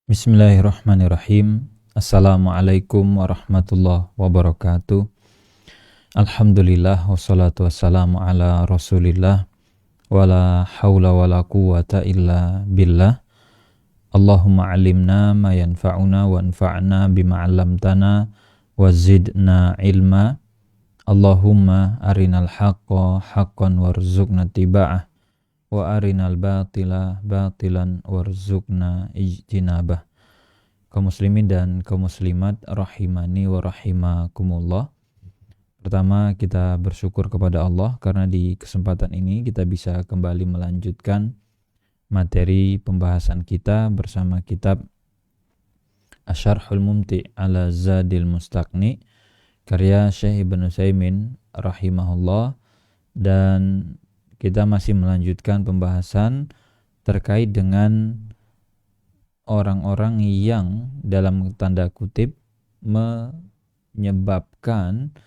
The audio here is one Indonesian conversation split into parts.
Bismillahirrahmanirrahim. Assalamualaikum warahmatullahi wabarakatuh. Alhamdulillah wassalatu wassalamu ala rasulillah wala hawla wala quwata illa billah. Allahumma alimna ma yanfa'una wa anfa'na bima 'allamtana wa zidna ilma. Allahumma arinal haqqa haqqan warzuqna tiba'ah wa arinal batila batilan warzuqna ijtinabah. Kaum muslimin dan kaum muslimat rahimani wa rahimakumullah. Pertama, kita bersyukur kepada Allah karena di kesempatan ini kita bisa kembali melanjutkan materi pembahasan kita bersama kitab Asy-Syarhul Mumti' ala Zadil Mustaqni karya Syekh Ibnu Utsaimin rahimahullah, dan kita masih melanjutkan pembahasan terkait dengan orang-orang yang dalam tanda kutip menyebabkan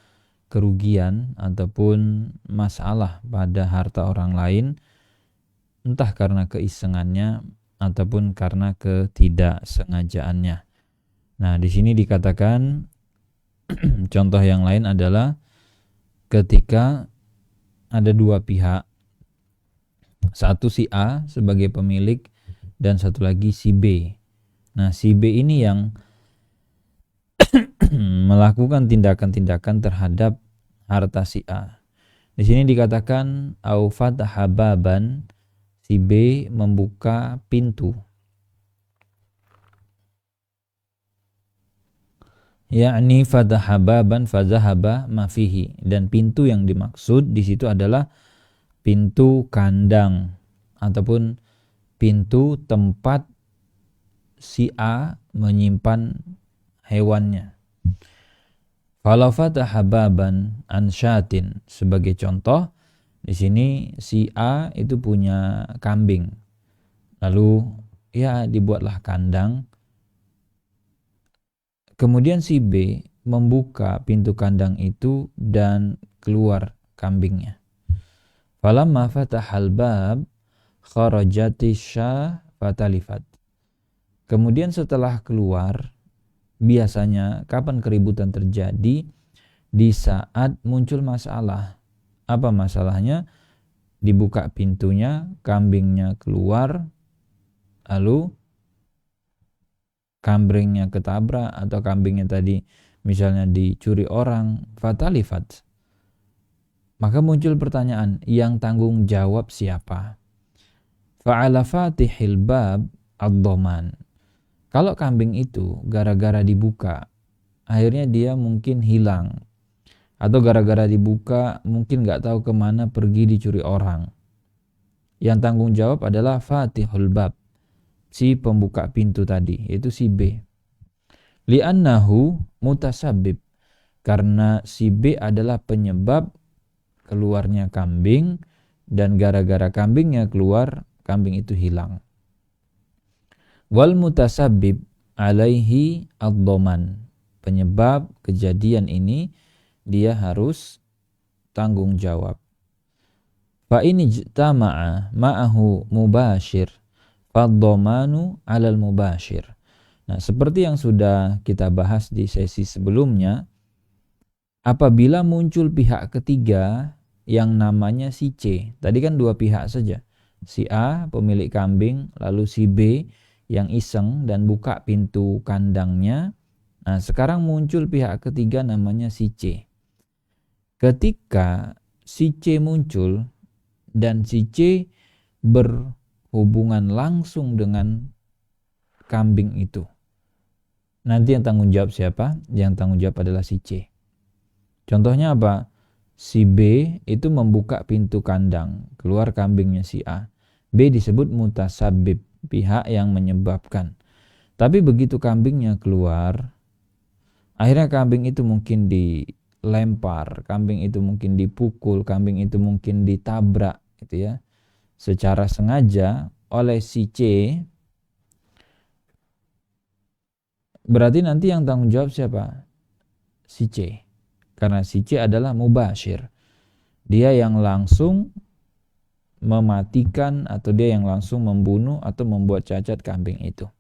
kerugian ataupun masalah pada harta orang lain, entah karena keisengannya ataupun karena ketidaksengajaannya. Nah, di sini dikatakan contoh yang lain adalah ketika ada dua pihak, satu si A sebagai pemilik dan satu lagi si B. Nah, si B ini yang melakukan tindakan-tindakan terhadap harta si A. Di sini dikatakan au fataha baban, si B membuka pintu. Yakni fataha baban fazahaba ma fihi, dan pintu yang dimaksud di situ adalah pintu kandang ataupun pintu tempat si A menyimpan hewannya. Falau fataha baban an syatin, sebagai contoh di sini si A itu punya kambing, lalu ya dibuatlah kandang. Kemudian si B membuka pintu kandang itu dan keluar kambingnya. Falamma fatahal bab kharajati syah fatalifat. Kemudian setelah keluar, biasanya kapan keributan terjadi? Di saat muncul masalah. Apa masalahnya? Dibuka pintunya, kambingnya keluar, lalu kambingnya ketabrak atau kambingnya tadi misalnya dicuri orang, fatalifat. Maka muncul pertanyaan, yang tanggung jawab siapa? Fa'ala fatihil bab ad-dhaman. Kalau kambing itu gara-gara dibuka, akhirnya dia mungkin hilang. Atau gara-gara dibuka mungkin gak tahu kemana pergi dicuri orang. Yang tanggung jawab adalah fatihul bab, si pembuka pintu tadi, yaitu si B. Li'annahu mutasabbib, karena si B adalah penyebab keluarnya kambing, dan gara-gara kambingnya keluar, kambing itu hilang. Wal mutasabbib alaihi ad-dhaman, penyebab kejadian ini dia harus tanggung jawab. Fa in ijtama'a ma'ahu mubashir fad-dhamanu 'alal mubashir. Nah, seperti yang sudah kita bahas di sesi sebelumnya, apabila muncul pihak ketiga yang namanya si C, tadi kan dua pihak saja, si A pemilik kambing, lalu si B yang iseng dan buka pintu kandangnya. Nah, sekarang muncul pihak ketiga namanya si C. Ketika si C muncul dan si C berhubungan langsung dengan kambing itu, nanti yang tanggung jawab siapa? Yang tanggung jawab adalah si C. Contohnya apa? Si B itu membuka pintu kandang, keluar kambingnya si A. B disebut mutasabbib, pihak yang menyebabkan. Tapi begitu kambingnya keluar, akhirnya kambing itu mungkin dilempar, kambing itu mungkin dipukul, kambing itu mungkin ditabrak gitu ya, secara sengaja oleh si C. Berarti nanti yang tanggung jawab siapa? Si C. Karena si C adalah mubashir. Dia yang langsung mematikan atau dia yang langsung membunuh atau membuat cacat kambing itu.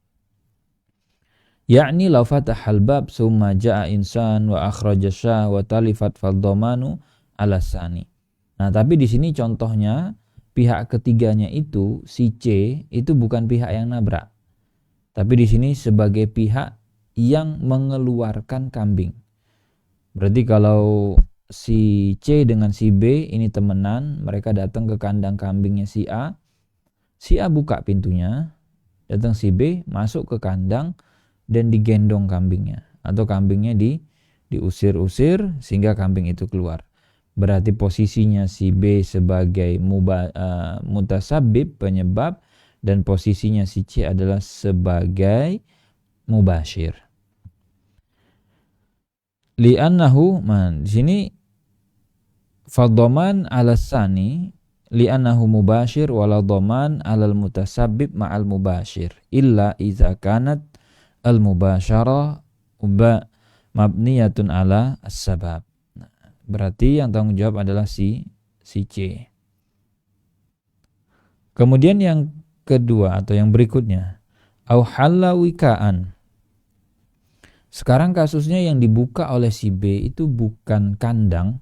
yakni law fatahal bab summa ja'a insan wa akhraja syah wa talifat fadhamanu ala sani. Nah, tapi di sini contohnya pihak ketiganya itu si C itu bukan pihak yang nabrak. Tapi di sini sebagai pihak yang mengeluarkan kambing. Berarti kalau si C dengan si B ini temenan, mereka datang ke kandang kambingnya si A buka pintunya, datang si B, masuk ke kandang dan digendong kambingnya. Atau kambingnya diusir-usir sehingga kambing itu keluar. Berarti posisinya si B sebagai mutasabib, penyebab, dan posisinya si C adalah sebagai mubashir. Li'annahu, di sini fadhaman ala sani li'annahu mubashir wala dhaman alal mutasabbib ma'al mubashir illa idza kanat al mubashara mabniyatun ala as-sabab. Berarti yang tanggung jawab adalah si C. Kemudian yang kedua atau yang berikutnya, au halla wikaan. Sekarang kasusnya yang dibuka oleh si B itu bukan kandang,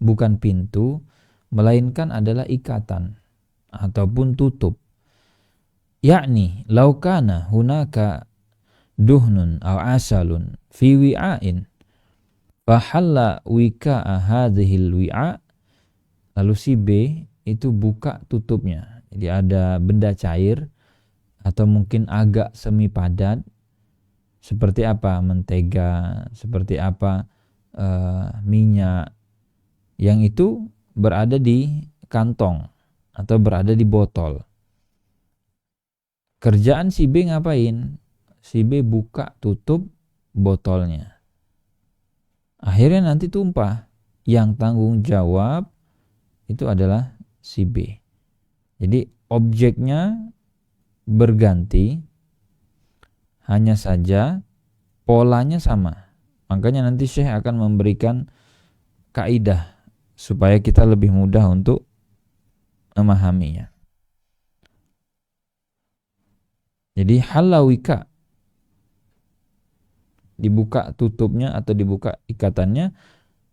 bukan pintu, melainkan adalah ikatan ataupun tutup. Yakni laukana hunaka duhnun aw asalun fi wi'ain fahalla wika'a hadhil wi'a, lalu si B itu buka tutupnya. Jadi ada benda cair atau mungkin agak semi padat, seperti apa mentega, seperti apa minyak, yang itu berada di kantong atau berada di botol. Kerjaan si B ngapain? Si B buka tutup botolnya. Akhirnya nanti tumpah. Yang tanggung jawab itu adalah si B. Jadi objeknya berganti, hanya saja polanya sama. Makanya nanti Syekh akan memberikan kaidah supaya kita lebih mudah untuk memahaminya. Jadi halawika, dibuka tutupnya atau dibuka ikatannya.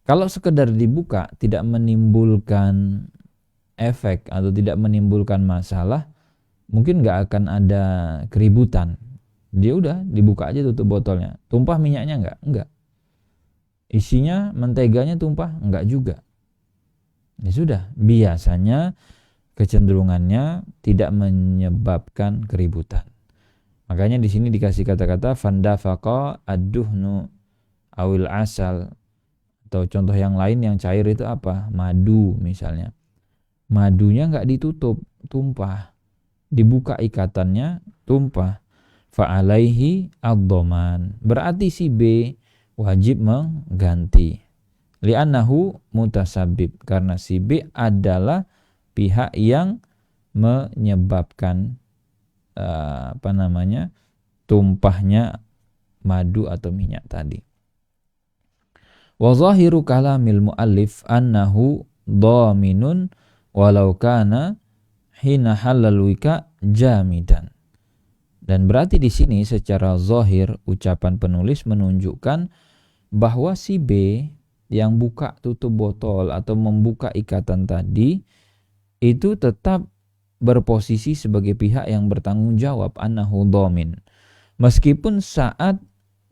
Kalau sekedar dibuka tidak menimbulkan efek atau tidak menimbulkan masalah, mungkin gak akan ada keributan. Dia udah dibuka aja tutup botolnya. Tumpah minyaknya enggak. Isinya menteganya tumpah enggak juga. Ya sudah, biasanya kecenderungannya tidak menyebabkan keributan. Makanya di sini dikasih kata-kata fandafaqa ad-duhnu awil asal, atau contoh yang lain yang cair itu apa? Madu misalnya. Madunya enggak ditutup, tumpah. Dibuka ikatannya, tumpah. Fa'alaihi ad-dhaman. Berarti si B wajib mengganti. Li'annahu mutasabib, karena si B adalah pihak yang menyebabkan tumpahnya madu atau minyak tadi. Wa zahiru kalamil muallif annahu dhaminun walau kana hina halal wika jamidan. Dan berarti di sini secara zahir ucapan penulis menunjukkan bahwa si B yang buka tutup botol atau membuka ikatan tadi itu tetap berposisi sebagai pihak yang bertanggung jawab, annahu dhamin. Meskipun saat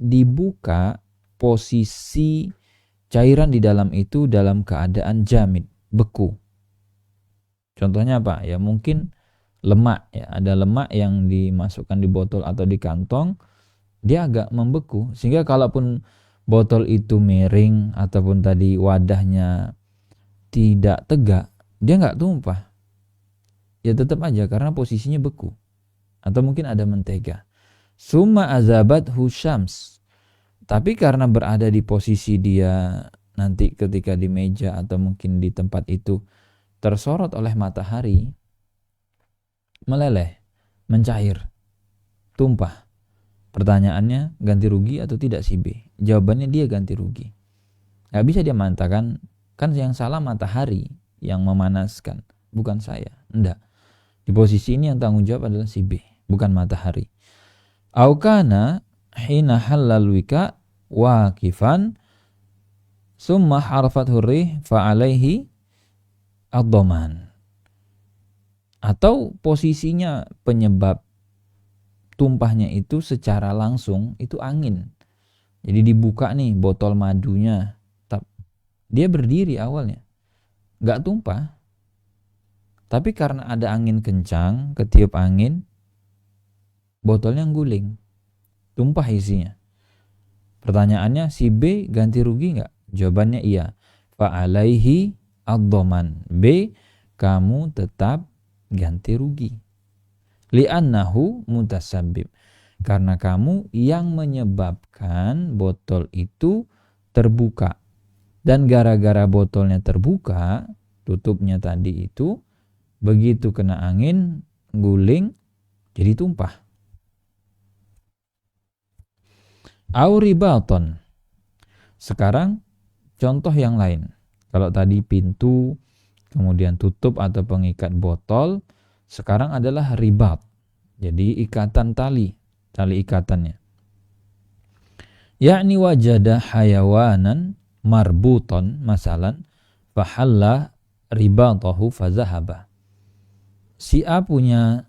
dibuka posisi cairan di dalam itu dalam keadaan jamid, beku. Contohnya apa? Ya mungkin lemak, ya ada lemak yang dimasukkan di botol atau di kantong, dia agak membeku sehingga kalaupun botol itu miring ataupun tadi wadahnya tidak tegak, dia nggak tumpah. Ya tetap aja karena posisinya beku. Atau mungkin ada mentega. Summa azabat husyams. Tapi karena berada di posisi dia nanti ketika di meja atau mungkin di tempat itu tersorot oleh matahari, meleleh, mencair, tumpah. Pertanyaannya, ganti rugi atau tidak si B? Jawabannya dia ganti rugi. Gak bisa dia mengatakan, kan yang salah matahari yang memanaskan, bukan saya. Enggak. Di posisi ini yang tanggung jawab adalah si B, bukan matahari. Aukana hina halal wika waqifan summa harfat hurrih fa'alaihi ad-dhaman. Atau posisinya penyebab tumpahnya itu secara langsung itu angin. Jadi dibuka nih botol madunya, dia berdiri awalnya, nggak tumpah. Tapi karena ada angin kencang, ketiup angin, botolnya guling, tumpah isinya. Pertanyaannya, si B ganti rugi nggak? Jawabannya iya. Fa'alaihi ad-dhaman. B, kamu tetap ganti rugi. Li'annahu mutasabbib. Karena kamu yang menyebabkan botol itu terbuka. Dan gara-gara botolnya terbuka, tutupnya tadi itu, begitu kena angin, guling, jadi tumpah. Auribaton. Sekarang contoh yang lain. Kalau tadi pintu, kemudian tutup atau pengikat botol, sekarang adalah ribat. Jadi ikatan tali ikatannya. Yakni wajada hayawanan marbuton masalan fahalla ribatahu fazahaba. Si A punya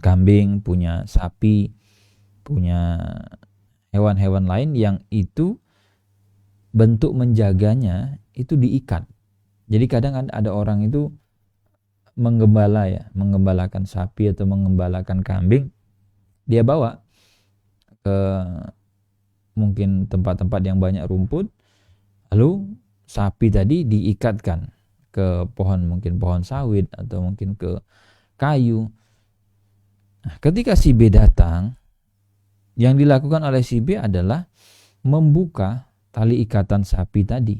kambing, punya sapi, punya hewan-hewan lain yang itu bentuk menjaganya itu diikat. Jadi kadang ada orang itu menggembalakan sapi atau menggembalakan kambing, dia bawa ke mungkin tempat-tempat yang banyak rumput, lalu sapi tadi diikatkan ke pohon, mungkin pohon sawit atau mungkin ke kayu. Nah, ketika si B datang, yang dilakukan oleh si B adalah membuka tali ikatan sapi tadi.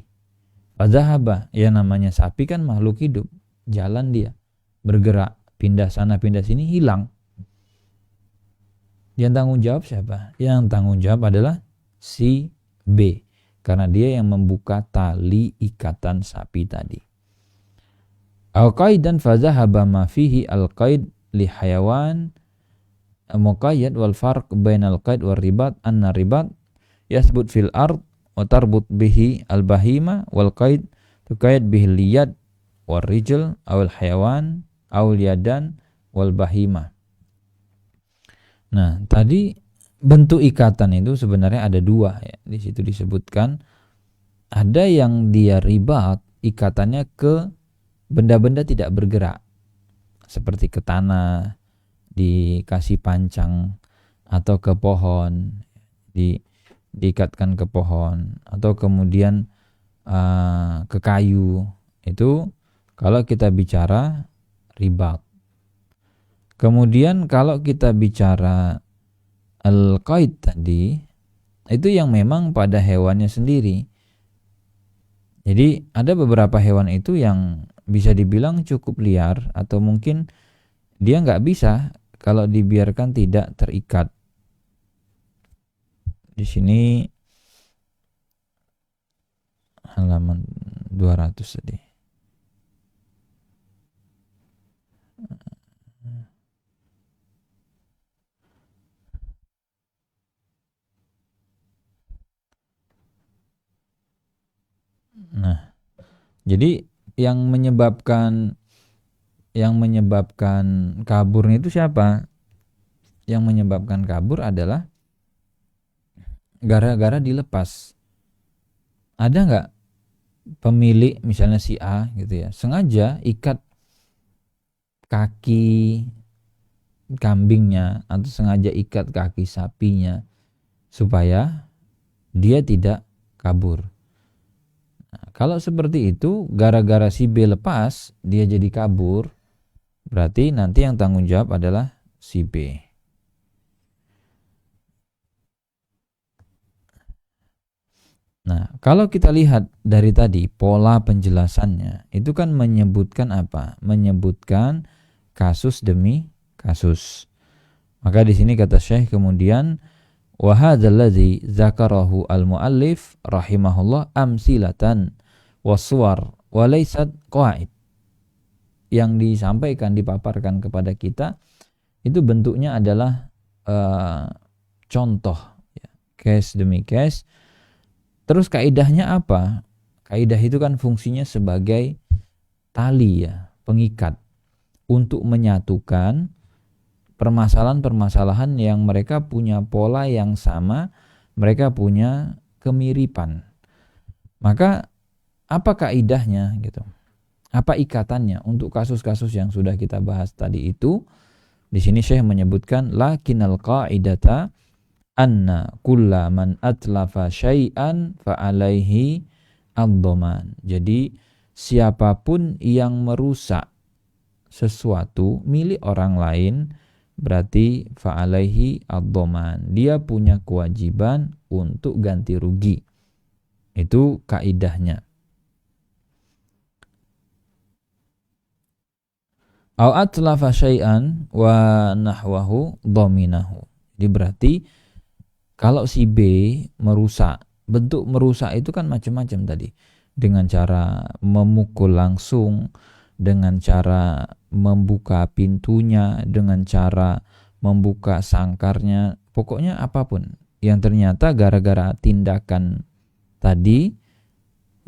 Fadzahaba, ya namanya sapi kan makhluk hidup, jalan dia, bergerak, pindah sana pindah sini, hilang. Yang tanggung jawab siapa? Yang tanggung jawab adalah si B, karena dia yang membuka tali ikatan sapi tadi. Al-qaidan fadzahaba ma fihi al-qaid li hayawan muqayyad wal farq bainal qaid war ribat anna ribat yasbut fil ard wa tarbut bihi al-bahima wal qaid tuqayyad bihi liyad war rijl awal hayawan awal yadan wal bahima. Nah, tadi bentuk ikatan itu sebenarnya ada dua ya. Di situ disebutkan ada yang dia ribat, ikatannya ke benda-benda tidak bergerak, seperti ke tanah, dikasih pancang, atau ke pohon, diikatkan ke pohon, atau kemudian ke kayu. Itu kalau kita bicara ribat. Kemudian kalau kita bicara al-qaid tadi, itu yang memang pada hewannya sendiri. Jadi ada beberapa hewan itu yang bisa dibilang cukup liar, atau mungkin dia nggak bisa kalau dibiarkan tidak terikat. Di sini halaman 200 tadi. Nah, jadi yang menyebabkan kaburnya itu siapa? Yang menyebabkan kabur adalah gara-gara dilepas. Ada nggak pemilik misalnya si A gitu ya, sengaja ikat kaki kambingnya atau sengaja ikat kaki sapinya supaya dia tidak kabur. Nah, kalau seperti itu, gara-gara si B lepas, dia jadi kabur, berarti nanti yang tanggung jawab adalah si B. Nah, kalau kita lihat dari tadi pola penjelasannya, itu kan menyebutkan apa? Menyebutkan kasus demi kasus. Maka di sini kata Syekh kemudian wa hadzal ladzi dzakarahu al-muallif rahimahullah amsilatan waswar wa laysat qaid. Yang disampaikan, dipaparkan kepada kita itu bentuknya adalah contoh case demi case. Terus kaidahnya apa? Kaidah itu kan fungsinya sebagai tali ya, pengikat untuk menyatukan permasalahan-permasalahan yang mereka punya pola yang sama, mereka punya kemiripan. Maka apa kaidahnya gitu? Apa ikatannya untuk kasus-kasus yang sudah kita bahas tadi itu? Di sini Syekh menyebutkan lakinnal qaidata anna kulla man atlafa syai'an fa alaihi ad-dhaman. Jadi siapapun yang merusak sesuatu milik orang lain berarti fa alaihi ad-dhaman. Dia punya kewajiban untuk ganti rugi. Itu kaidahnya. Au atlafa syai'an wa nahwahu dhaminahu. Jadi berarti kalau si B merusak, bentuk merusak itu kan macam-macam tadi. Dengan cara memukul langsung, dengan cara membuka pintunya, dengan cara membuka sangkarnya, pokoknya apapun. Yang ternyata gara-gara tindakan tadi,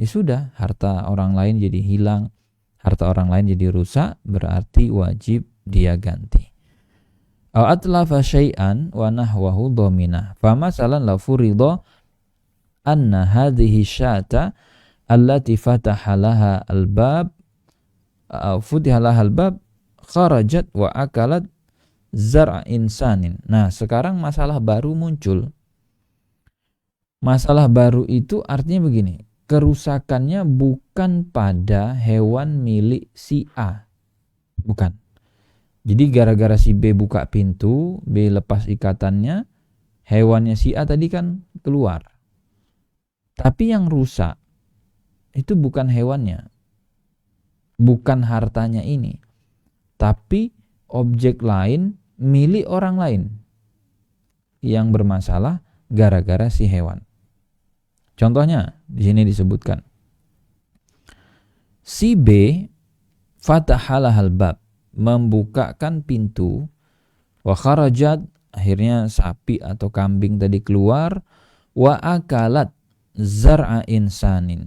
ya sudah, harta orang lain jadi hilang, harta orang lain jadi rusak, berarti wajib dia ganti. Aw atlafa syai'an wa nahwahu dhaminah. Fa masalan la furida anna hadhihi syata allati fataha laha albab futiha laha albab kharajat wa akalat zar'a insanin. Nah, sekarang masalah baru muncul. Masalah baru itu artinya begini, kerusakannya bukan pada hewan milik si A. Bukan. Jadi gara-gara si B buka pintu, B lepas ikatannya, hewannya si A tadi kan keluar. Tapi yang rusak itu bukan hewannya, bukan hartanya ini, tapi objek lain milik orang lain yang bermasalah gara-gara si hewan. Contohnya di sini disebutkan si B fatahalahal bab, membukakan pintu, wa kharajat, akhirnya sapi atau kambing tadi keluar, wa akalat zar'a insanin.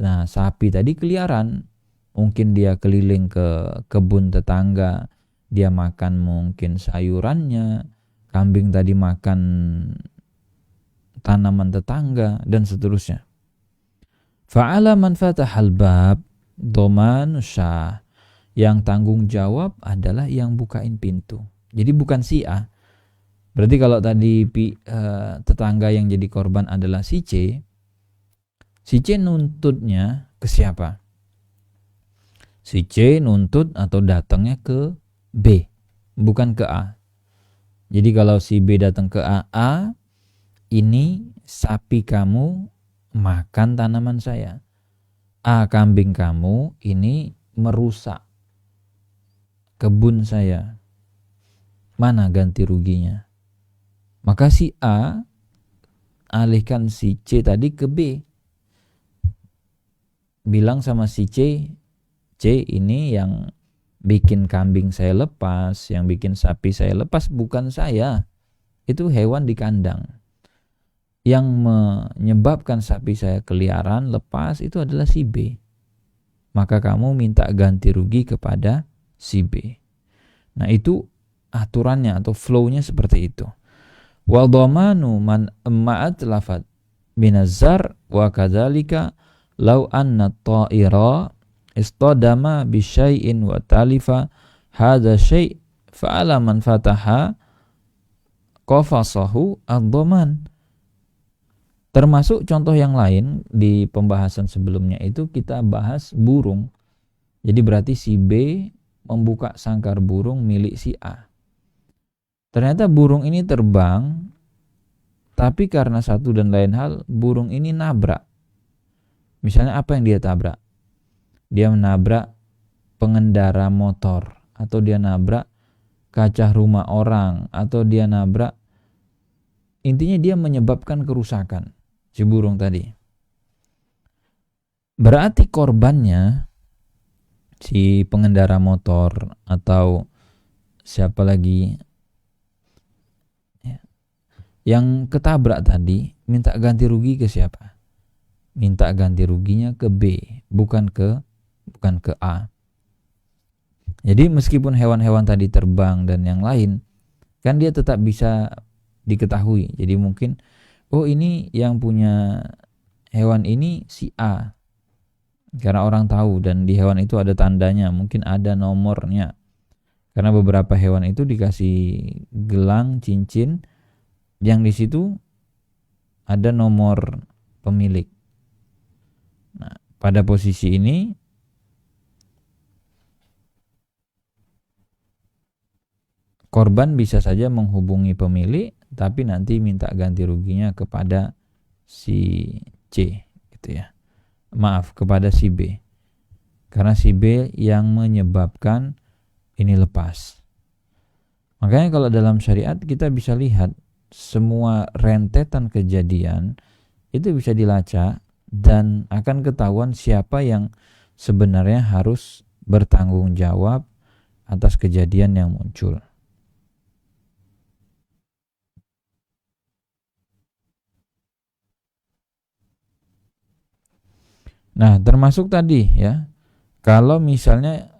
Nah, sapi tadi keliaran, mungkin dia keliling ke kebun tetangga, dia makan mungkin sayurannya, kambing tadi makan tanaman tetangga, dan seterusnya. Fa'ala man fatahal bab dhaman syah, yang tanggung jawab adalah yang bukain pintu. Jadi bukan si A. Berarti kalau tadi tetangga yang jadi korban adalah si C nuntutnya ke siapa? Si C nuntut atau datangnya ke B, bukan ke A. Jadi kalau si B datang ke A, ini sapi kamu makan tanaman saya. A, kambing kamu ini merusak kebun saya. Mana ganti ruginya? Maka si A alihkan si C tadi ke B. Bilang sama si C, C ini yang bikin kambing saya lepas, yang bikin sapi saya lepas bukan saya. Itu hewan di kandang. Yang menyebabkan sapi saya keliaran lepas itu adalah si B. Maka kamu minta ganti rugi kepada si B. Nah, itu aturannya atau flow-nya seperti itu. Wa dhamanu man ma'at lafat binazar wa kadzalika law anna ta'ira istadama bi syai'in wa talifa hadza syai' fa'ala man fataha qafasahu ad-dhaman. Termasuk contoh yang lain di pembahasan sebelumnya itu kita bahas burung. Jadi berarti si B membuka sangkar burung milik si A. Ternyata burung ini terbang, tapi karena satu dan lain hal, burung ini nabrak. Misalnya apa yang dia tabrak? Dia menabrak pengendara motor, atau dia nabrak kaca rumah orang, atau dia nabrak, intinya dia menyebabkan kerusakan si burung tadi. Berarti korbannya si pengendara motor atau siapa lagi Yang ketabrak tadi minta ganti rugi ke siapa? Minta ganti ruginya ke B, bukan ke A. Jadi meskipun hewan-hewan tadi terbang dan yang lain, kan dia tetap bisa diketahui. Jadi mungkin, oh ini yang punya hewan ini si A, karena orang tahu dan di hewan itu ada tandanya, mungkin ada nomornya. Karena beberapa hewan itu dikasih gelang, cincin, yang di situ ada nomor pemilik. Nah, pada posisi ini korban bisa saja menghubungi pemilik, tapi nanti minta ganti ruginya kepada si C, gitu ya. Maaf, kepada si B. Karena si B yang menyebabkan ini lepas. Makanya kalau dalam syariat kita bisa lihat semua rentetan kejadian itu bisa dilacak dan akan ketahuan siapa yang sebenarnya harus bertanggung jawab atas kejadian yang muncul. Nah, termasuk tadi ya, kalau misalnya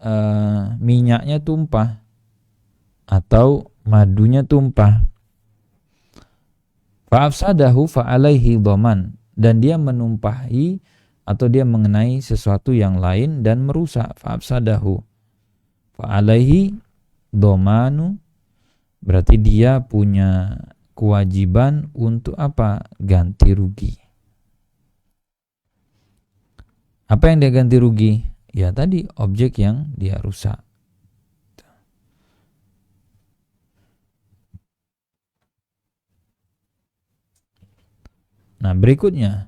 minyaknya tumpah atau madunya tumpah, fa'afsadahu fa'alaihi dhaman, dan dia menumpahi atau dia mengenai sesuatu yang lain dan merusak, fa'afsadahu fa'alaihi dhamanu, berarti dia punya kewajiban untuk apa? Ganti rugi. Apa yang dia ganti rugi? Ya tadi objek yang dia rusak. Nah, berikutnya,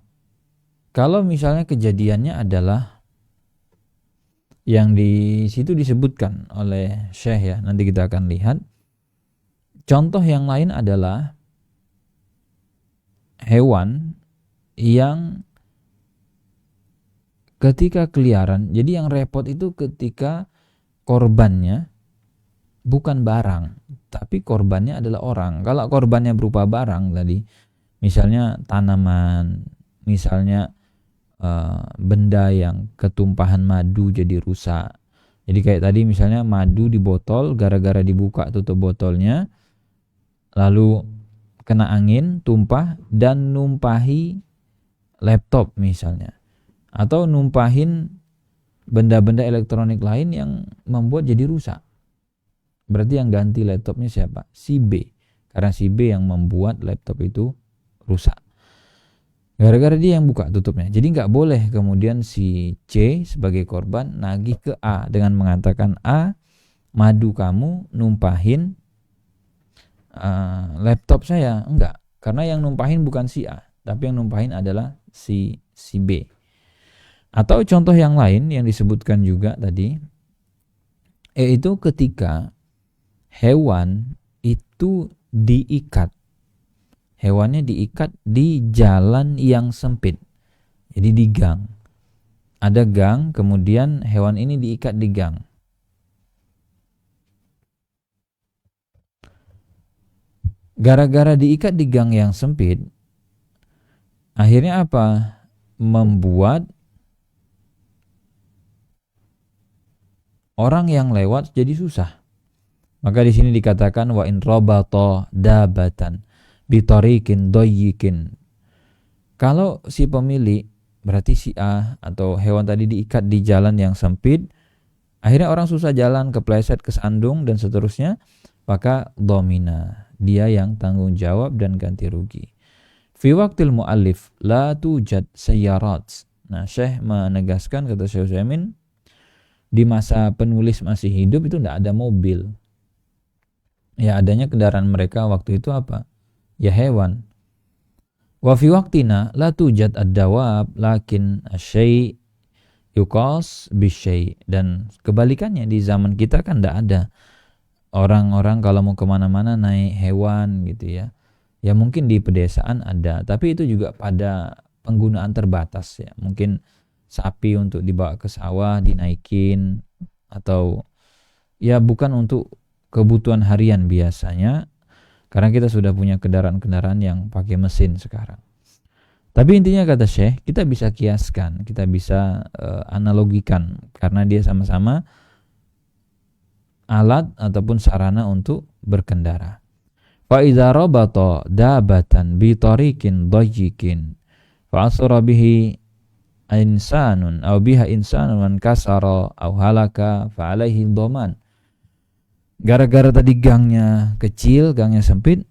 kalau misalnya kejadiannya adalah yang di situ disebutkan oleh Syekh ya, nanti kita akan lihat. Contoh yang lain adalah hewan yang ketika keliaran, jadi yang repot itu ketika korbannya bukan barang, tapi korbannya adalah orang. Kalau korbannya berupa barang tadi, misalnya tanaman, misalnya benda yang ketumpahan madu jadi rusak. Jadi kayak tadi misalnya madu di botol, gara-gara dibuka tutup botolnya, lalu kena angin, tumpah, dan numpahi laptop misalnya. Atau numpahin benda-benda elektronik lain yang membuat jadi rusak. Berarti yang ganti laptopnya siapa? Si B. Karena si B yang membuat laptop itu rusak. Gara-gara dia yang buka tutupnya. Jadi nggak boleh kemudian si C sebagai korban nagih ke A dengan mengatakan, A, madu kamu numpahin laptop saya. Enggak. Karena yang numpahin bukan si A, tapi yang numpahin adalah si B. Atau contoh yang lain yang disebutkan juga tadi, yaitu ketika hewan itu diikat. Hewannya diikat di jalan yang sempit. Jadi di gang. Ada gang, kemudian hewan ini diikat di gang. Gara-gara diikat di gang yang sempit, akhirnya apa? Membuat orang yang lewat jadi susah. Maka di sini dikatakan wa in rabata dabatan bitariqin dayyikin. Kalau si pemilik, berarti si A atau hewan tadi diikat di jalan yang sempit, akhirnya orang susah jalan, kepleset, kesandung dan seterusnya, maka dhamina, dia yang tanggung jawab dan ganti rugi. Fi waqtil muallif la tujad sayyarat. Nah, Syekh menegaskan, kata Syekh Utsaimin, di masa penulis masih hidup itu tidak ada mobil. Ya adanya kendaraan mereka waktu itu apa? Ya hewan. Wa fi waqtina la tujad ad-dawab lakin asy-syai' yuqas bisyai'. Dan kebalikannya di zaman kita kan tidak ada. Orang-orang kalau mau kemana-mana naik hewan gitu ya. Ya mungkin di pedesaan ada, tapi itu juga pada penggunaan terbatas ya. Mungkin sapi untuk dibawa ke sawah dinaikin, atau ya bukan untuk kebutuhan harian biasanya. Karena kita sudah punya kendaraan-kendaraan yang pakai mesin sekarang. Tapi intinya kata Syekh, kita bisa kiaskan, kita bisa analogikan karena dia sama-sama alat ataupun sarana untuk berkendara. Fa idza rabata dabatan bi tariqin dayyiqin fa asra bihi insanun aw biha insanun man kasara aw halaka fa alaihi dhaman. Gara-gara tadi gangnya kecil, gangnya sempit,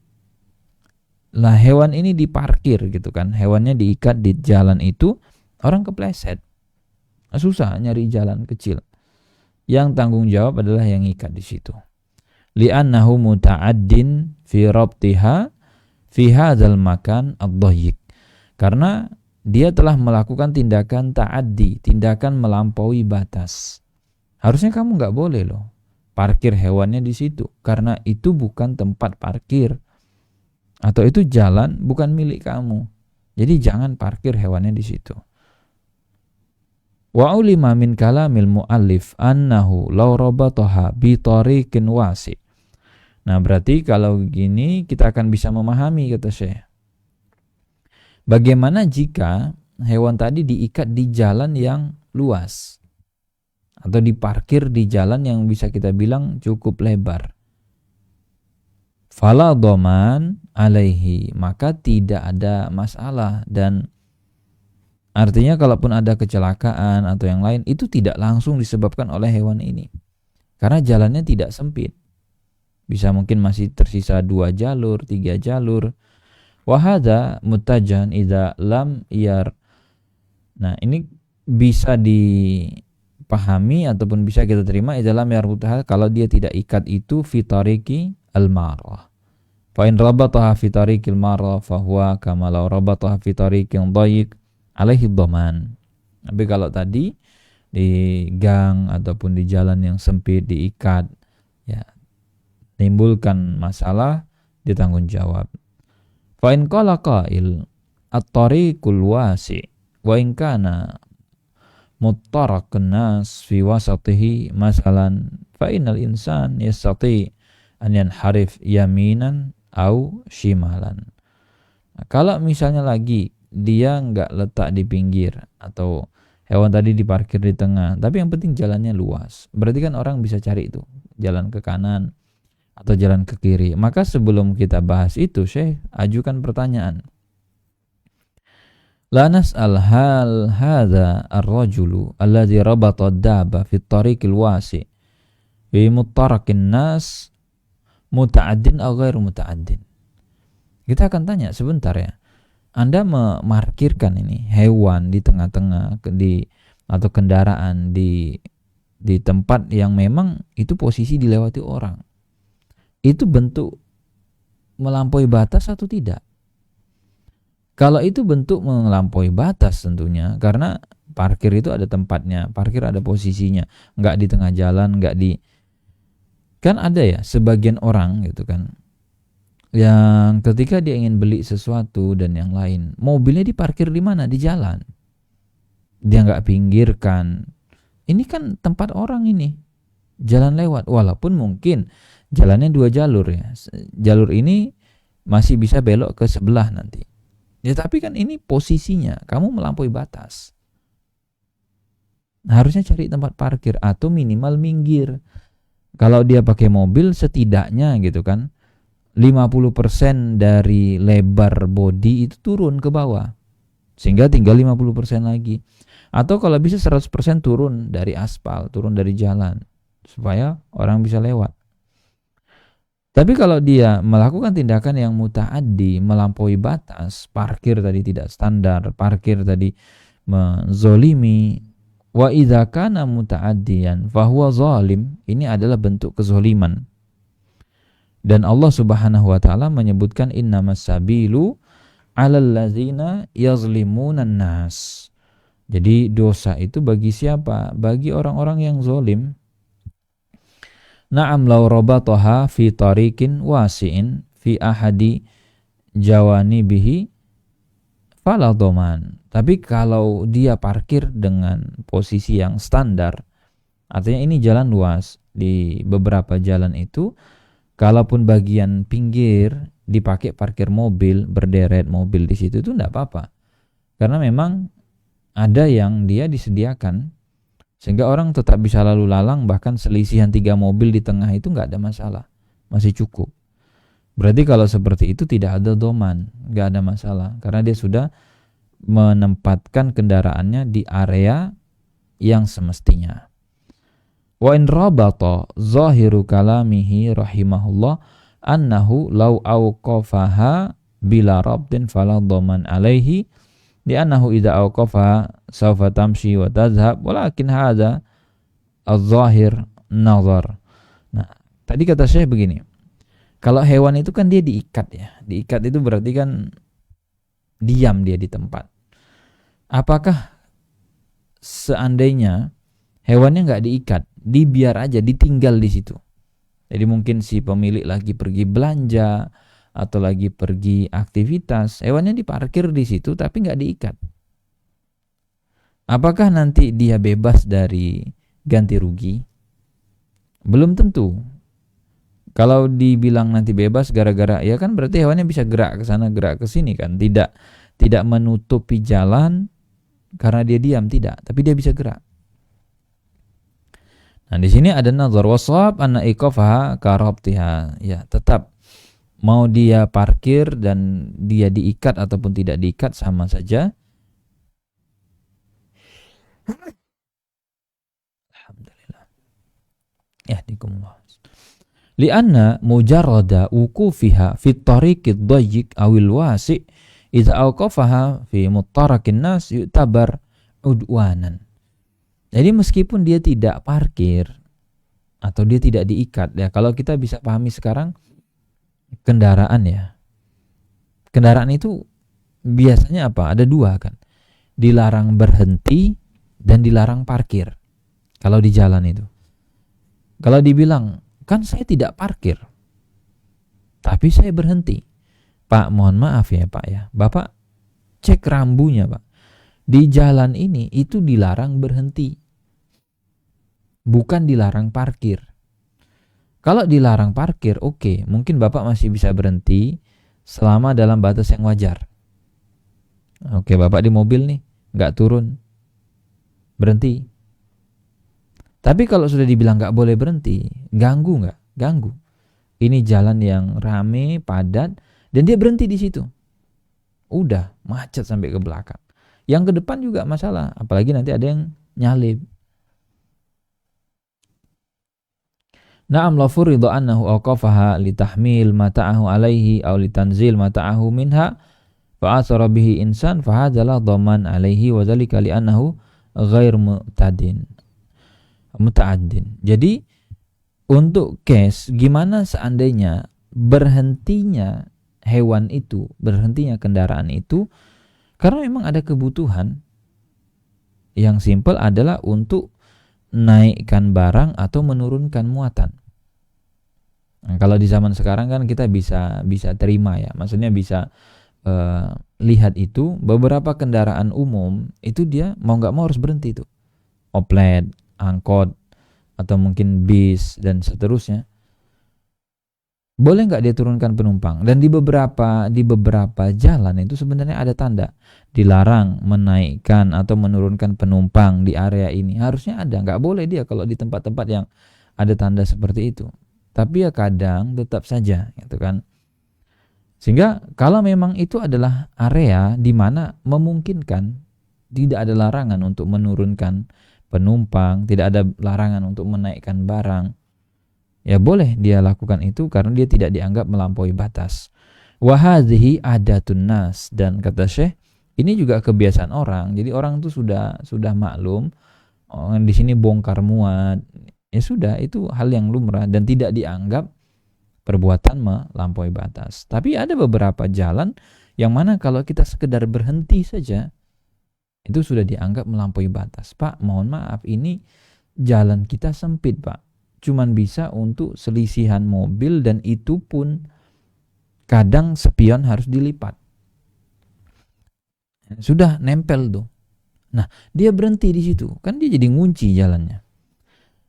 lah hewan ini diparkir gitu kan, hewannya diikat di jalan itu, orang kepleset, susah nyari jalan kecil. Yang tanggung jawab adalah yang ikat di situ. Li'annahu muta'addin fi rabtiha fi hadzal makan ad-dayyiq. Karena dia telah melakukan tindakan ta'addi, tindakan melampaui batas. Harusnya kamu nggak boleh loh parkir hewannya di situ, karena itu bukan tempat parkir. Atau itu jalan bukan milik kamu. Jadi jangan parkir hewannya di situ. Wa ulima min kalamil muallif annahu law rabataha bi tariqin wasi. Nah, berarti kalau gini kita akan bisa memahami, kata Syekh. Bagaimana jika hewan tadi diikat di jalan yang luas atau diparkir di jalan yang bisa kita bilang cukup lebar? Fala dhaman alaihi, maka tidak ada masalah, dan artinya kalaupun ada kecelakaan atau yang lain itu tidak langsung disebabkan oleh hewan ini. Karena jalannya tidak sempit. Bisa mungkin masih tersisa 2 jalur, 3 jalur. Wa hadza muttajan idza lam yar. Nah, ini bisa dipahami ataupun bisa kita terima idza lam yarbutha kalau dia tidak ikat itu fi tariqi al-marah. Fa in rabataha fi tariqil marah fa huwa kama law rabataha fi tariqin dayyiq alaihi dhaman. Tapi kalau tadi di gang ataupun di jalan yang sempit diikat, ya timbulkan masalah, ditanggung jawab. Fa in qala qail at-tariqul wasi wa in kana muttaraqun nas fi wasatihi masalan fa innal insan yastati an yanharif yaminan au shimalan. Nah, kalau misalnya lagi dia nggak letak di pinggir atau hewan tadi diparkir di tengah, tapi yang penting jalannya luas, berarti kan orang bisa cari itu jalan ke kanan atau jalan ke kiri. Maka sebelum kita bahas itu, Syekh ajukan pertanyaan. La nas'al hal hadza ar-rajulu alladhi rabata ad-daba fi at-tariqil wasi bi muttaraqin nas muta'addin atau ghairu muta'addin. Kita akan tanya sebentar ya. Anda memarkirkan ini hewan di tengah-tengah atau kendaraan di tempat yang memang itu posisi dilewati orang. Itu bentuk melampaui batas atau tidak? Kalau itu bentuk melampaui batas tentunya, karena parkir itu ada tempatnya, parkir ada posisinya, nggak di tengah jalan, nggak di. Kan ada ya sebagian orang gitu kan, yang ketika dia ingin beli sesuatu dan yang lain, mobilnya diparkir di mana? Di jalan. Dia nggak pinggirkan. Ini kan tempat orang ini, jalan lewat. Walaupun mungkin jalannya 2 jalur ya. Jalur ini masih bisa belok ke sebelah nanti. Ya tapi kan ini posisinya, kamu melampaui batas. Harusnya cari tempat parkir atau minimal minggir. Kalau dia pakai mobil setidaknya gitu kan, 50% dari lebar bodi itu turun ke bawah. Sehingga tinggal 50% lagi. Atau kalau bisa 100% turun dari aspal, turun dari jalan. Supaya orang bisa lewat. Tapi kalau dia melakukan tindakan yang muta'addi, melampaui batas, parkir tadi tidak standar, parkir tadi menzolimi, wa idza kana muta'addiyan fahuwa zalim, ini adalah bentuk kezaliman. Dan Allah Subhanahu wa taala menyebutkan innamas sabilu 'alal ladzina yazlimunan nas. Jadi dosa itu bagi siapa? Bagi orang-orang yang zalim. Na'am law rabataha fi tariqin wasi'in fi ahadi jawanibihi fala dhaman. Tapi kalau dia parkir dengan posisi yang standar, artinya ini jalan luas, di beberapa jalan itu Kalaupun bagian pinggir dipakai parkir mobil, berderet mobil di situ itu enggak apa-apa. Karena memang ada yang dia disediakan sehingga orang tetap bisa lalu lalang, bahkan selisihan 3 mobil di tengah itu enggak ada masalah. Masih cukup. Berarti kalau seperti itu tidak ada doman, enggak ada masalah karena dia sudah menempatkan kendaraannya di area yang semestinya. Wa in rabata zahiru kalamihi rahimahullah annahu law awqafaha bila rabdin fala dhaman alaihi li'annahu idza awqafaha sawfa tamshi wa tadhhab walakin hadza az-zahir nazar. Nah, tadi kata Syekh begini. Kalau hewan itu kan dia diikat ya. Diikat itu berarti kan diam dia di tempat. Apakah seandainya hewannya nggak diikat, dibiar aja, ditinggal di situ. Jadi mungkin si pemilik lagi pergi belanja atau lagi pergi aktivitas, hewannya diparkir di situ tapi nggak diikat. Apakah nanti dia bebas dari ganti rugi? Belum tentu. Kalau dibilang nanti bebas gara-gara, ya kan berarti hewannya bisa gerak ke sana, gerak ke sini kan. Tidak menutupi jalan karena dia diam, tidak, tapi dia bisa gerak. Nah, di sini ada nazar wasab anna iqafaha karabtiha. Ya, tetap mau dia parkir dan dia diikat ataupun tidak diikat sama saja. Alhamdulillah. Yahdikumullah. Lianna mujarrada wuqufiha fi tariqid dayyiq awil wasi' idza awqafaha fi muttarakin nas yu'tabar udwanan. Jadi meskipun dia tidak parkir atau dia tidak diikat ya, kalau kita bisa pahami sekarang kendaraan ya. Kendaraan itu biasanya apa? Ada dua kan. Dilarang berhenti dan dilarang parkir. Kalau di jalan itu. Kalau dibilang, kan saya tidak parkir, tapi saya berhenti. Pak, mohon maaf ya Pak ya. Bapak cek rambunya Pak. Di jalan ini itu dilarang berhenti. Bukan dilarang parkir. Kalau dilarang parkir, oke, mungkin Bapak masih bisa berhenti selama dalam batas yang wajar. Oke, Bapak di mobil nih, nggak turun, berhenti. Tapi kalau sudah dibilang nggak boleh berhenti, ganggu nggak? Ganggu. Ini jalan yang rame, padat, dan dia berhenti di situ. Udah macet sampai ke belakang. Yang ke depan juga masalah, apalagi nanti ada yang nyalip. Na'am la furidu annahu awqafaha litahmil mata'ahu alaihi aw litanzil mata'ahu minha fa'athara bihi insan fahadzalah dhaman alaihi wa dzalika li'annahu ghair muta'addin. Jadi untuk case gimana seandainya berhentinya hewan itu, berhentinya kendaraan itu karena memang ada kebutuhan yang simpel adalah untuk naikkan barang atau menurunkan muatan. Nah, kalau di zaman sekarang kan kita bisa terima ya, maksudnya bisa lihat itu beberapa kendaraan umum itu dia mau nggak mau harus berhenti tuh, oplet, angkot atau mungkin bis dan seterusnya. Boleh nggak dia turunkan penumpang? Dan di beberapa jalan itu sebenarnya ada tanda dilarang menaikkan atau menurunkan penumpang di area ini. Harusnya ada, nggak boleh dia kalau di tempat-tempat yang ada tanda seperti itu. Tapi ya kadang tetap saja, gitu kan. Sehingga kalau memang itu adalah area di mana memungkinkan, tidak ada larangan untuk menurunkan penumpang, tidak ada larangan untuk menaikkan barang, ya boleh dia lakukan itu karena dia tidak dianggap melampaui batas. Wa hadhihi adatun nas, dan kata Syekh ini juga kebiasaan orang. Jadi orang itu sudah maklum di sini bongkar muat. Ya sudah, itu hal yang lumrah dan tidak dianggap perbuatan melampaui batas. Tapi ada beberapa jalan yang mana kalau kita sekedar berhenti saja itu sudah dianggap melampaui batas. Pak, mohon maaf, ini jalan kita sempit, Pak. Cuman bisa untuk selisihan mobil dan itu pun kadang spion harus dilipat. Sudah nempel tuh. Nah, dia berhenti di situ. Kan dia jadi ngunci jalannya.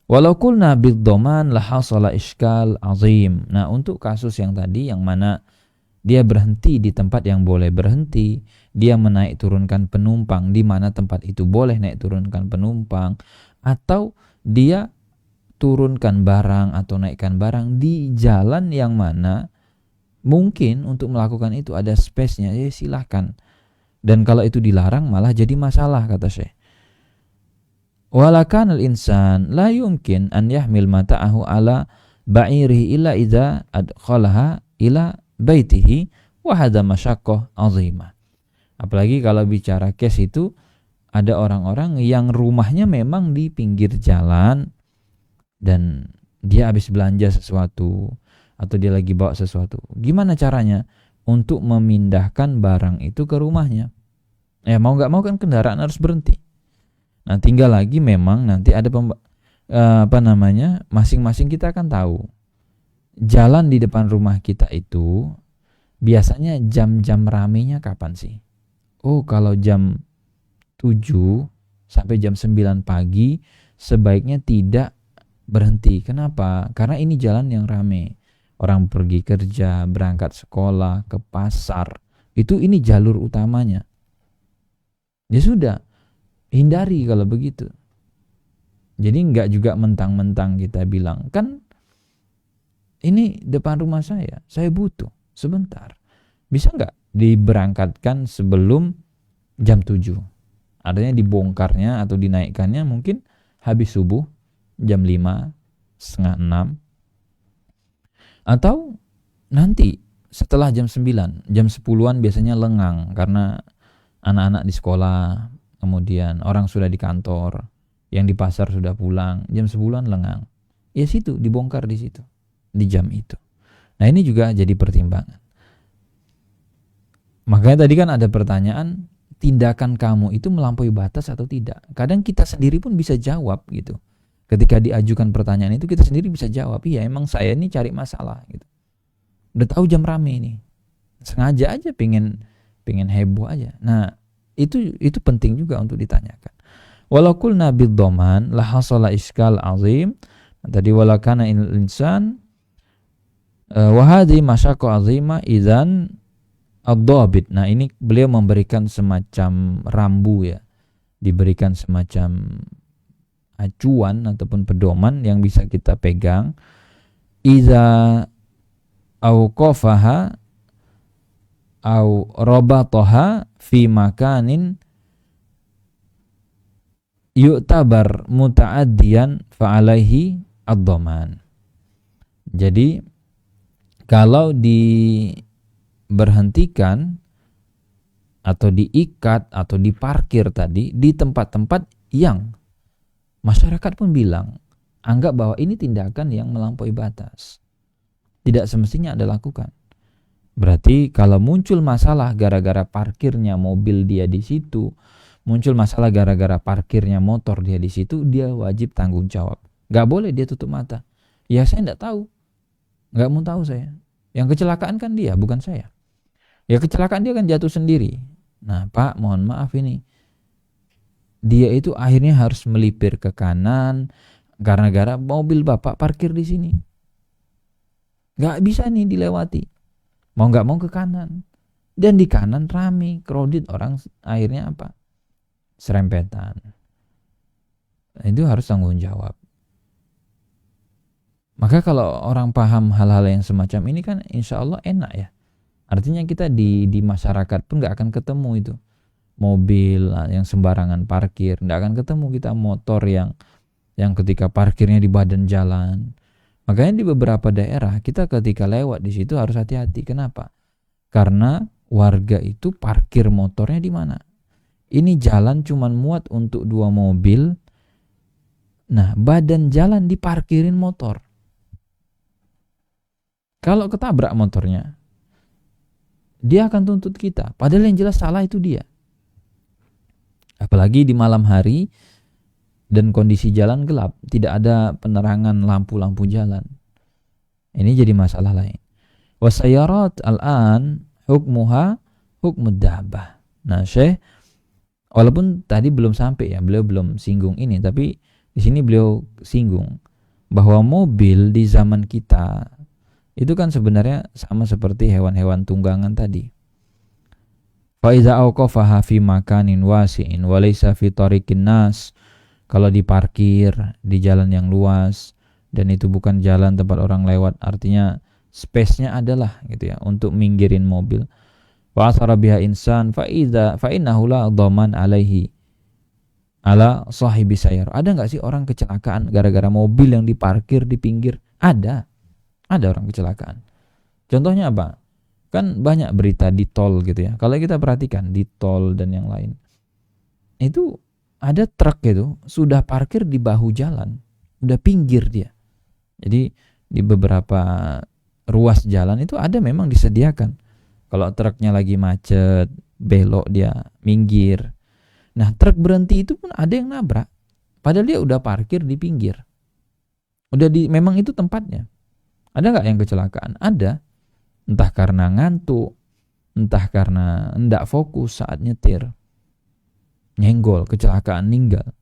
Walau qulna bid-dhaman la hasala iskal azim. Nah, untuk kasus yang tadi yang mana dia berhenti di tempat yang boleh berhenti, dia menaik turunkan penumpang di mana tempat itu boleh naik turunkan penumpang, atau dia turunkan barang atau naikkan barang di jalan yang mana mungkin untuk melakukan itu ada space-nya, ya silahkan. Dan kalau itu dilarang malah jadi masalah, kata Syekh. Walakan al-insan la yumkin an yahmil mata'ahu ala ba'irihi illa idza adkhalaha ila baitihi wa hadha masyaqqah azimah. Apalagi kalau bicara case itu ada orang-orang yang rumahnya memang di pinggir jalan dan dia habis belanja sesuatu atau dia lagi bawa sesuatu. Gimana caranya untuk memindahkan barang itu ke rumahnya? Ya mau nggak mau kan kendaraan harus berhenti. Nah, tinggal lagi memang nanti ada masing-masing kita akan tahu jalan di depan rumah kita itu biasanya jam-jam ramenya kapan sih? Oh, kalau jam 7 sampai jam 9 pagi sebaiknya tidak berhenti. Kenapa? Karena ini jalan yang rame. Orang pergi kerja, berangkat sekolah, ke pasar. Ini jalur utamanya. Ya sudah, hindari kalau begitu. Jadi enggak juga mentang-mentang kita bilang, kan ini depan rumah saya butuh sebentar. Bisa enggak diberangkatkan sebelum jam 7? Artinya dibongkarnya atau dinaikkannya mungkin habis subuh, jam 5, setengah 6. Atau nanti setelah jam 9, jam 10-an biasanya lengang karena anak-anak di sekolah, kemudian orang sudah di kantor, yang di pasar sudah pulang, jam 10-an lengang. Ya situ, dibongkar di situ, di jam itu. Nah, ini juga jadi pertimbangan. Makanya tadi kan ada pertanyaan, tindakan kamu itu melampaui batas atau tidak? Kadang kita sendiri pun bisa jawab gitu. Ketika diajukan pertanyaan itu kita sendiri bisa jawab, iya emang saya ini cari masalah gitu. Udah tahu jam rame ini, sengaja aja pengen heboh aja. Nah, itu penting juga untuk ditanyakan. Walau qulna bid-dhaman la hasala iskal azim. Tadi walakana insan wa hadhi masyaqqah azima idzan ad-dhabit. Nah, ini beliau memberikan semacam rambu ya. Diberikan semacam acuan ataupun pedoman yang bisa kita pegang. Idza auqafaha au rabataha fi makanin yu'tabar muta'addiyan fa'alaihi ad-dhaman. Jadi kalau diberhentikan atau diikat atau diparkir tadi di tempat-tempat yang masyarakat pun bilang, anggap bahwa ini tindakan yang melampaui batas, tidak semestinya Anda lakukan. Berarti kalau muncul masalah gara-gara parkirnya mobil dia di situ, muncul masalah gara-gara parkirnya motor dia di situ, dia wajib tanggung jawab. Gak boleh dia tutup mata. Ya saya gak tahu, gak mau tahu saya. Yang kecelakaan kan dia, bukan saya. Ya kecelakaan dia kan jatuh sendiri. Nah Pak, mohon maaf ini. Dia itu akhirnya harus melipir ke kanan gara-gara mobil Bapak parkir di sini. Gak bisa nih dilewati. Mau gak mau ke kanan. Dan di kanan rame, crowded, orang akhirnya apa? Serempetan. Itu harus tanggung jawab. Maka kalau orang paham hal-hal yang semacam ini kan insya Allah enak ya. Artinya kita di masyarakat pun gak akan ketemu itu mobil yang sembarangan parkir, gak akan ketemu kita motor yang ketika parkirnya di badan jalan. Makanya di beberapa daerah kita ketika lewat di situ harus hati-hati. Kenapa? Karena warga itu parkir motornya di mana? Ini jalan cuman muat untuk 2 mobil. Nah, badan jalan diparkirin motor. Kalau ketabrak motornya, dia akan tuntut kita. Padahal yang jelas salah itu dia. Apalagi di malam hari dan kondisi jalan gelap, tidak ada penerangan lampu-lampu jalan. Ini jadi masalah lain. Wasayarat al-an hukmuha hukmud dabbah. Nah, Syekh walaupun tadi belum sampai ya, beliau belum singgung ini, tapi Di sini beliau singgung bahwa mobil di zaman kita itu kan sebenarnya sama seperti hewan-hewan tunggangan tadi. Fa iza awqafaha fi makanin wasi'in wa laysa fi tariqin nas, kalau diparkir di jalan yang luas dan itu bukan jalan tempat orang lewat, artinya space-nya adalah gitu ya untuk minggirin mobil. Wa asara biha insan fa innahu la dhaman alaihi ala sahibi sayar. Ada enggak sih orang kecelakaan gara-gara mobil yang diparkir di pinggir? Ada orang kecelakaan. Contohnya apa? Kan banyak berita di tol gitu ya. Kalau kita perhatikan di tol dan yang lain, itu ada truk itu sudah parkir di bahu jalan, udah pinggir dia. Jadi di beberapa ruas jalan itu ada memang disediakan. Kalau truknya lagi macet, belok dia minggir. Nah, truk berhenti itu pun ada yang nabrak. Padahal dia udah parkir di pinggir. Memang itu tempatnya. Ada nggak yang kecelakaan? Ada. Entah karena ngantuk, entah karena enggak fokus saat nyetir. Nyenggol, kecelakaan, meninggal.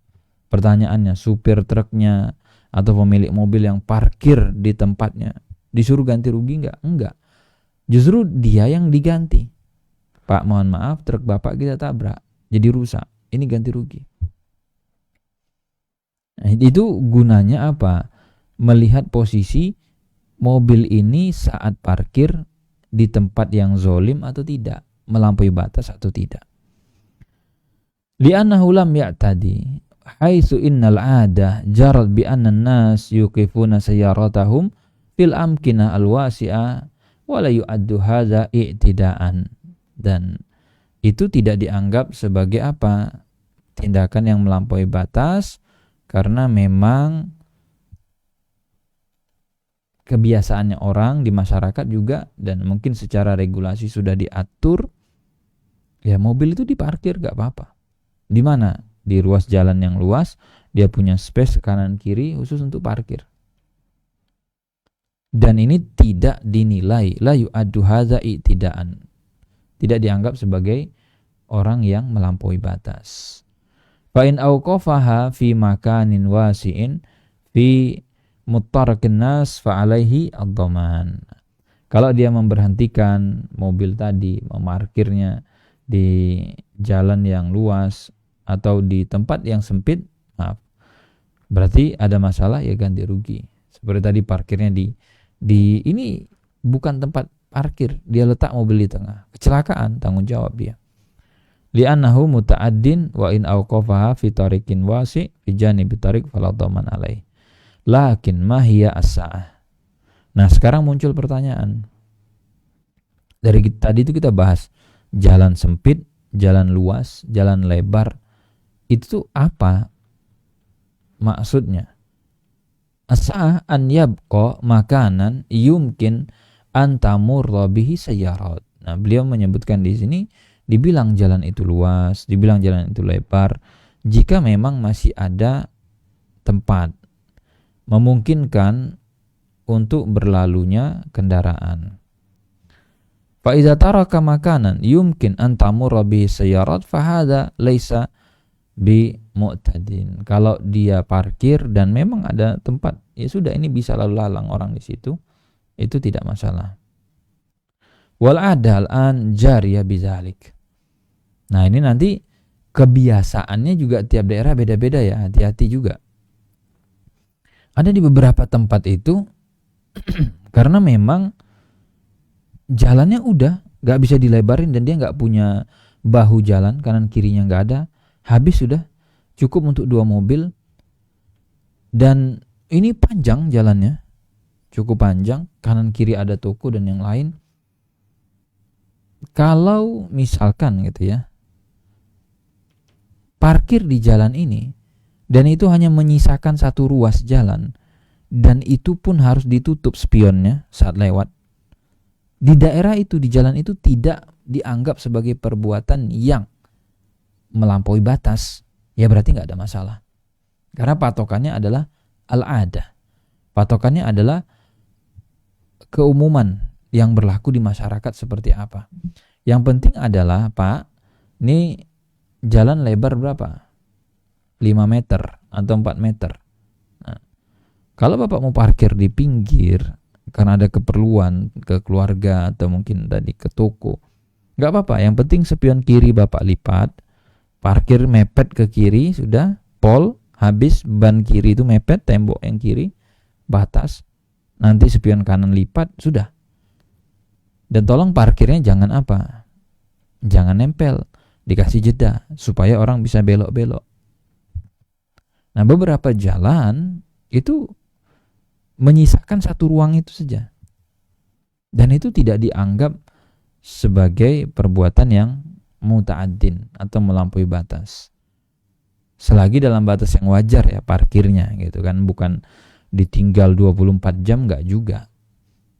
Pertanyaannya, supir truknya atau pemilik mobil yang parkir di tempatnya disuruh ganti rugi nggak? Enggak. Justru dia yang diganti. Pak, mohon maaf, truk bapak kita tabrak, jadi rusak. Ini ganti rugi. Nah, itu gunanya apa? Melihat posisi mobil ini saat parkir di tempat yang zolim atau tidak, melampaui batas atau tidak. Li'annahu lam ya'tadi haitsu innal 'adah jarat bi anna an-nas yuqifuna sayyaratahum fil amkinah al-wasi'ah wa la yu'addu hadza i'tidaan. Dan itu tidak dianggap sebagai apa? Tindakan yang melampaui batas, karena memang kebiasaannya orang di masyarakat juga, dan mungkin secara regulasi sudah diatur, ya mobil itu diparkir gak apa-apa. Di mana? Di ruas jalan yang luas, dia punya space kanan kiri khusus untuk parkir. Dan ini tidak dinilai, la yu'addu hadza i'tidaan. Tidak dianggap sebagai orang yang melampaui batas. Fa in awqafaha fi makanin wasi'in fi muttarakin nas fa alaihi ad-dhaman. Kalau dia memberhentikan mobil tadi, memarkirnya di jalan yang luas atau di tempat yang sempit, maaf, berarti ada masalah, ya ganti rugi. Seperti tadi parkirnya di ini bukan tempat parkir, dia letak mobil di tengah, kecelakaan, tanggung jawab dia. Li'annahu muta'addin wa in awqafaha fi tariqin wasi' fi janibi tariq fala dhaman alaih. Lakin ma hiya as-sa'ah. Nah, sekarang muncul pertanyaan. Dari tadi itu kita bahas jalan sempit, jalan luas, jalan lebar. Itu apa maksudnya? As-sa'ah an yabqa makanan yumkin an tamurra bihi sayyarat. Nah, beliau menyebutkan di sini, dibilang jalan itu luas, dibilang jalan itu lebar, jika memang masih ada tempat memungkinkan untuk berlalunya kendaraan. Fa idza taraka makanan yumkin an tamurra bihi sayyarat fa hadza laisa bi mu'tadin. Kalau dia parkir dan memang ada tempat, ya sudah, ini bisa lalu lalang orang di situ, itu tidak masalah. Wal adal an jariyah bizalik. Nah, ini nanti kebiasaannya juga tiap daerah beda-beda ya, hati-hati juga. Ada di beberapa tempat itu karena memang jalannya udah gak bisa dilebarin dan dia gak punya bahu jalan, kanan kirinya gak ada, habis sudah, cukup untuk 2 mobil. Dan ini panjang jalannya, cukup panjang, kanan kiri ada toko dan yang lain. Kalau misalkan gitu ya, parkir di jalan ini dan itu hanya menyisakan 1 ruas jalan, dan itu pun harus ditutup spionnya saat lewat, di daerah itu, di jalan itu tidak dianggap sebagai perbuatan yang melampaui batas, ya berarti gak ada masalah. Karena patokannya adalah al-adah, patokannya adalah keumuman yang berlaku di masyarakat seperti apa. Yang penting adalah, Pak, ini jalan lebar berapa? 5 meter atau 4 meter. Kalau Bapak mau parkir di pinggir karena ada keperluan ke keluarga atau mungkin tadi ke toko, nggak apa-apa. Yang penting spion kiri Bapak lipat, parkir mepet ke kiri, sudah pol, habis ban kiri itu mepet tembok yang kiri, batas, nanti spion kanan lipat, sudah. Dan tolong parkirnya jangan apa? Jangan nempel, dikasih jeda supaya orang bisa belok-belok. Nah, beberapa jalan itu menyisakan satu ruang itu saja. Dan itu tidak dianggap sebagai perbuatan yang muta'addin atau melampaui batas. Selagi dalam batas yang wajar ya parkirnya gitu kan, bukan ditinggal 24 jam, enggak juga.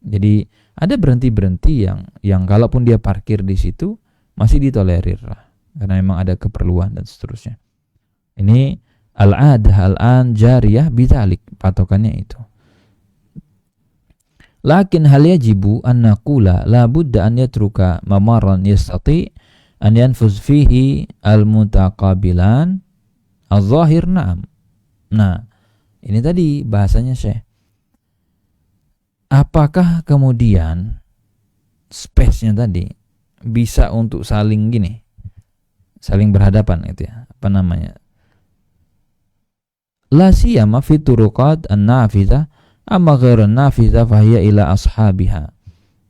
Jadi ada berhenti-berhenti yang kalaupun dia parkir di situ masih ditolerir lah, karena memang ada keperluan dan seterusnya. Ini al-adah al-an jariyah bidzalik, patokannya itu. Lakin hal yajibu an naqula la budda an yatruka mamaran yastati an yanfuz fihi al-mutaqabilan al-zahir na'am. Nah, ini tadi bahasanya Syekh. Apakah kemudian space-nya tadi bisa untuk saling gini, saling berhadapan itu ya, apa namanya? La siyama fi turuqat an-nafizah amma ghairu an-nafizah fahiya ila ashabiha.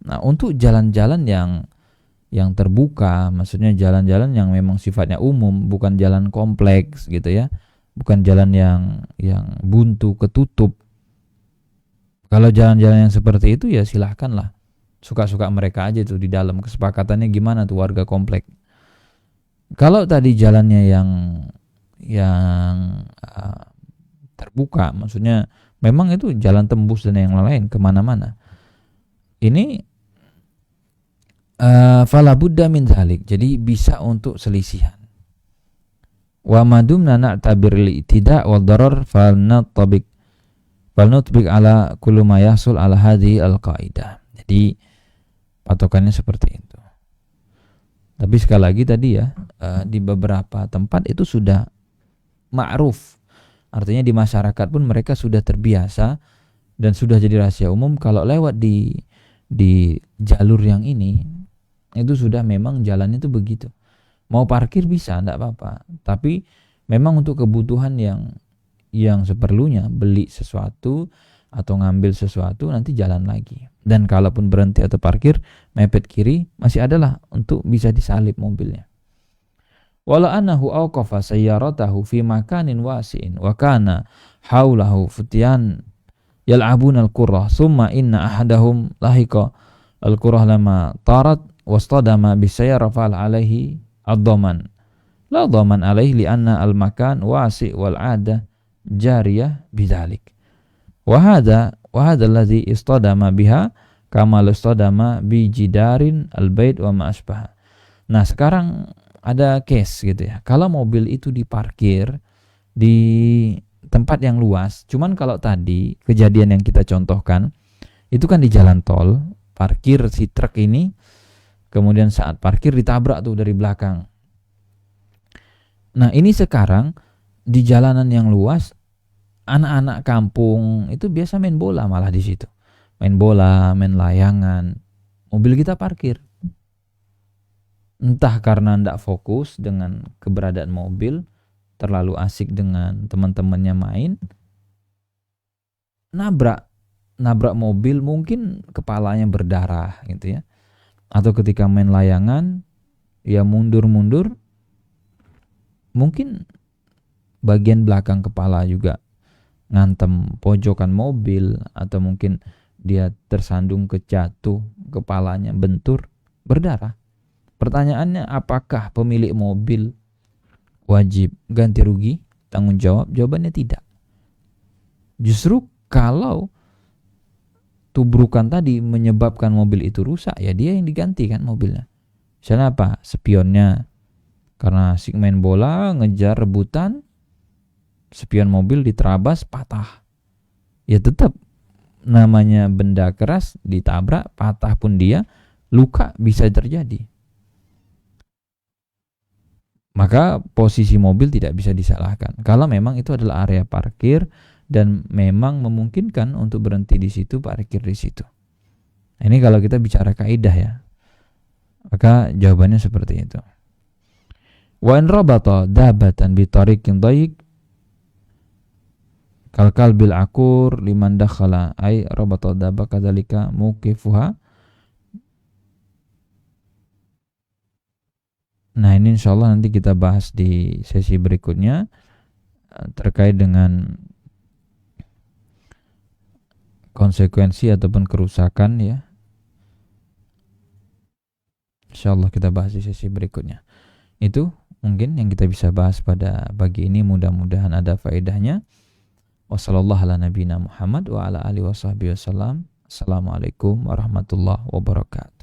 Nah, untuk jalan-jalan yang terbuka, maksudnya jalan-jalan yang memang sifatnya umum, bukan jalan kompleks gitu ya. Bukan jalan yang buntu, ketutup. Kalau jalan-jalan yang seperti itu ya silahkanlah. Suka-suka mereka aja tuh di dalam, kesepakatannya gimana tuh warga komplek. Kalau tadi jalannya yang terbuka, maksudnya memang itu jalan tembus dan yang lain kemana-mana. Ini fala budda min zalik. Jadi bisa untuk selisihan. Wa madumna na'tabir al-i'tida' wal darar falnutbik ala kullu ma yahsul ala hadhihi al-qaidah. Jadi patokannya seperti itu. Tapi sekali lagi tadi ya, di beberapa tempat itu sudah ma'ruf. Artinya di masyarakat pun mereka sudah terbiasa dan sudah jadi rahasia umum kalau lewat di jalur yang ini itu sudah memang jalannya itu begitu. Mau parkir bisa, enggak apa-apa. Tapi memang untuk kebutuhan yang seperlunya, beli sesuatu atau ngambil sesuatu, nanti jalan lagi. Dan kalaupun berhenti atau parkir mepet kiri, masih adalah untuk bisa disalip mobilnya. Wala annahu awqafa sayyaratahu fi makanin wasi'in wa kana haulahu futyan yal'abuna al-qurrah thumma inna ahadahum lahiqa al-qurrah lama tarat wastadama bisayyara fa'al alaihi ad-daman la daman alaihi li'anna al-makan wasi' wal 'ada jariyah bidzalik wa hadha alladhi istadama biha kama istadama bi jidarin al-bait wa ma asbaha. Nah, sekarang ada case gitu ya. Kalau mobil itu diparkir di tempat yang luas, cuman kalau tadi kejadian yang kita contohkan itu kan di jalan tol, parkir si truk ini, kemudian saat parkir ditabrak tuh dari belakang. Nah, ini sekarang di jalanan yang luas, anak-anak kampung itu biasa main bola malah di situ. Main bola, main layangan. Mobil kita parkir. Entah karena tidak fokus dengan keberadaan mobil, terlalu asik dengan teman-temannya main, nabrak mobil, mungkin kepalanya berdarah gitu ya. Atau ketika main layangan, ya mundur-mundur, mungkin bagian belakang kepala juga ngantem pojokan mobil, atau mungkin dia tersandung kejatuh, kepalanya bentur, berdarah. Pertanyaannya, apakah pemilik mobil wajib ganti rugi, tanggung jawab? Jawabannya tidak. Justru kalau tubrukan tadi menyebabkan mobil itu rusak, ya dia yang diganti kan mobilnya. Misalnya apa? Spionnya karena asik main bola, ngejar rebutan, spion mobil diterabas, patah. Ya tetap namanya benda keras, ditabrak, patah pun dia, luka bisa terjadi. Maka posisi mobil tidak bisa disalahkan. Kalau memang itu adalah area parkir dan memang memungkinkan untuk berhenti di situ, parkir di situ. Nah, ini kalau kita bicara kaidah ya, maka jawabannya seperti itu. Wa in rabata dabatan bi tariqin dhayiq kal kalbil akur liman dakhala ay rabata dabba kadzalika muqifuha. Nah, ini insyaallah nanti kita bahas di sesi berikutnya terkait dengan konsekuensi ataupun kerusakan ya. Insyaallah kita bahas di sesi berikutnya. Itu mungkin yang kita bisa bahas pada pagi ini, mudah-mudahan ada faedahnya. Wassallallahu ala nabiyina Muhammad wa ala alihi washabbihi wasallam. Assalamualaikum warahmatullahi wabarakatuh.